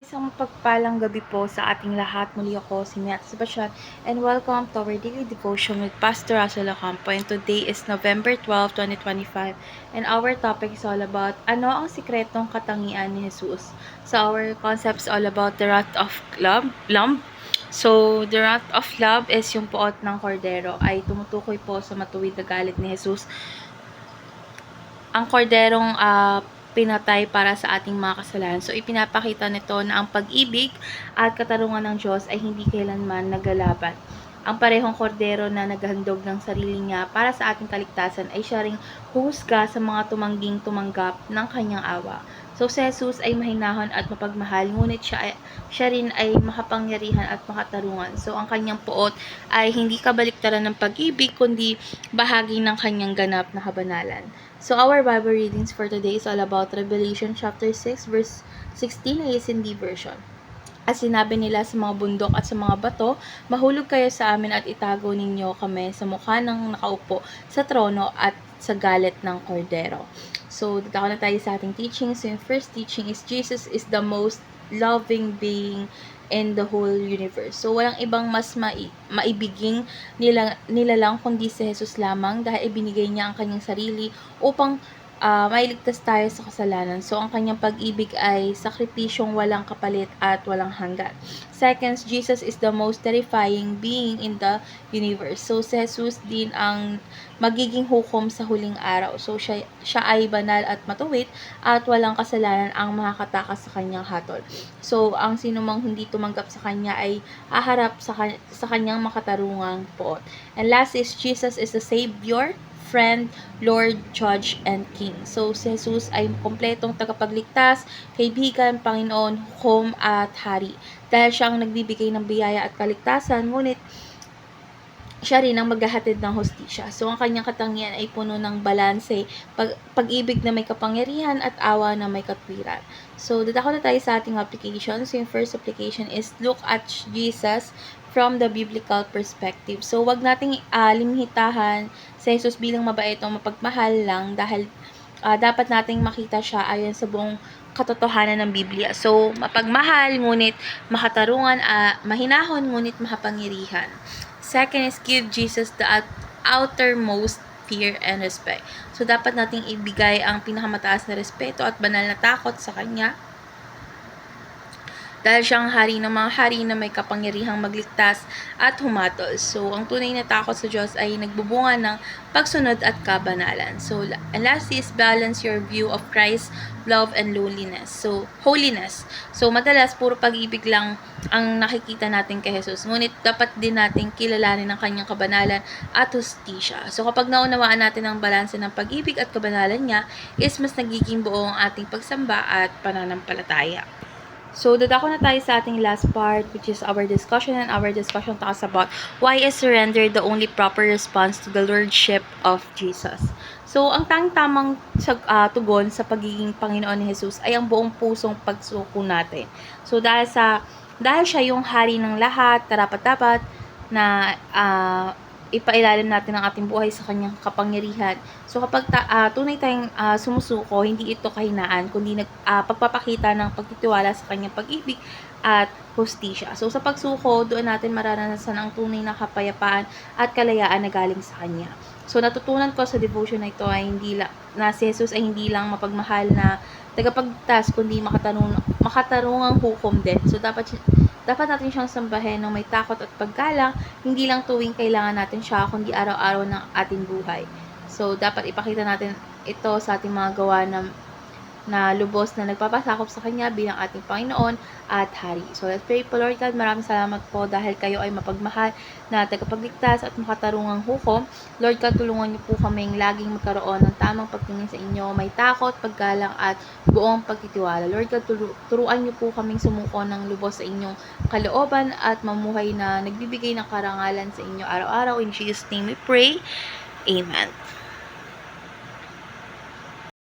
Isang mapagpalang gabi po sa ating lahat. Muli ako si Matt Sebastian and welcome to our daily devotion with Pastor Russell Ocampo. And today is November 12, 2025 and our topic is all about ano ang sikretong katangian ni Jesus. So our concept is all about the wrath of lamb. So the wrath of love is yung puot ng kordero ay tumutukoy po sa matuwid na galit ni Jesus. Ang korderong pinatay para sa ating mga kasalanan. So, ipinapakita nito na ang pag-ibig at katarungan ng Diyos ay hindi kailanman naglalaban. Ang parehong kordero na naghandog ng sarili niya para sa ating kaligtasan ay siya ring huhusga sa mga tumangging tumanggap ng kanyang awa. So, si Jesus ay mahinahon at mapagmahal, ngunit siya rin ay makapangyarihan at makatarungan. So, ang kanyang puot ay hindi kabaliktaran ng pag-ibig, kundi bahagi ng kanyang ganap na kabanalan. So, our Bible readings for today is all about Revelation chapter 6, verse 16, ASND version. At sinabi nila sa mga bundok at sa mga bato, mahulog kayo sa amin at itago ninyo kami sa mukha ng nakaupo sa trono at sa galit ng kordero. So, dito na tayo sa ating teaching. So, yung first teaching is Jesus is the most loving being in the whole universe. So, walang ibang mas maibiging nila lang kundi si Jesus lamang dahil ibinigay niya ang kanyang sarili upang mailigtas tayo sa kasalanan. So, ang kanyang pag-ibig ay sakripisyong walang kapalit at walang hanggan. Second, Jesus is the most terrifying being in the universe. So, si Jesus din ang magiging hukom sa huling araw. So, siya ay banal at matuwid at walang kasalanan ang makakatakas sa kanyang hatol. So, ang sinumang hindi tumanggap sa kanya ay haharap sa kanyang makatarungang puot. And last is Jesus is the Savior, friend, Lord, Judge, and King. So, si Jesus ay kompletong tagapagligtas, kaibigan, Panginoon, hukom, at hari. Dahil siya ang nagbibigay ng biyaya at kaligtasan, ngunit siya rin ang maghahatid ng hostisya. So, ang kanyang katangian ay puno ng balanse, pag-ibig na may kapangyarihan at awa na may katwiran. So, dadako na tayo sa ating application. So, yung first application is look at Jesus from the biblical perspective. So, wag nating limitahan si Jesus bilang mabait o mapagmahal lang dahil dapat nating makita siya ayon sa buong katotohanan ng Biblia. So, mapagmahal, ngunit makatarungan, mahinahon, ngunit makapangyarihan. Second is give Jesus the outermost fear and respect. So, dapat nating ibigay ang pinakamataas na respeto at banal na takot sa Kanya. Dahil siyang hari ng mga hari na may kapangyarihang magligtas at humatol. So, ang tunay na takot sa Diyos ay nagbubunga ng pagsunod at kabanalan. So, and last is balance your view of Christ, love, and holiness. So, madalas, puro pag-ibig lang ang nakikita natin kay Jesus. Ngunit, dapat din natin kilalanin ang kanyang kabanalan at hustisya. So, kapag naunawaan natin ang balanse ng pag-ibig at kabanalan niya, is mas nagiging buo ang ating pagsamba at pananampalataya. So, dadako na tayo sa ating last part, which is our discussion, and our discussion talks about why is surrender the only proper response to the Lordship of Jesus. So, ang tamang tugon sa pagiging Panginoon ni Jesus ay ang buong pusong pagsuko natin. So, dahil siya yung hari ng lahat, karapat-dapat na ipailalim natin ang ating buhay sa kanyang kapangyarihan. So, kapag tunay tayong sumusuko, hindi ito kahinaan, kundi pagpapakita ng pagtitiwala sa kanyang pag-ibig at hustisya. So, sa pagsuko, doon natin mararanasan ang tunay na kapayapaan at kalayaan na galing sa kanya. So, natutunan ko sa devotion na ito ay na si Jesus ay hindi lang mapagmahal na tagapagligtas, kundi makatarungang hukom din. So, dapat natin siyang sambahin ng may takot at paggalang, hindi lang tuwing kailangan natin siya, kundi araw-araw ng ating buhay. So, dapat ipakita natin ito sa ating mga gawa na lubos na nagpapasakop sa Kanya bilang ating Panginoon at Hari. So, let's pray po, Lord God. Maraming salamat po dahil kayo ay mapagmahal na tagapagligtas at makatarungang hukom. Lord God, tulungan niyo po kaming laging magkaroon ng tamang pagtingin sa inyo, may takot, paggalang at buong pagtitiwala. Lord God, turuan niyo po kaming sumuko ng lubos sa inyong kalooban at mamuhay na nagbibigay ng karangalan sa inyo araw-araw. In Jesus' name we pray. Amen.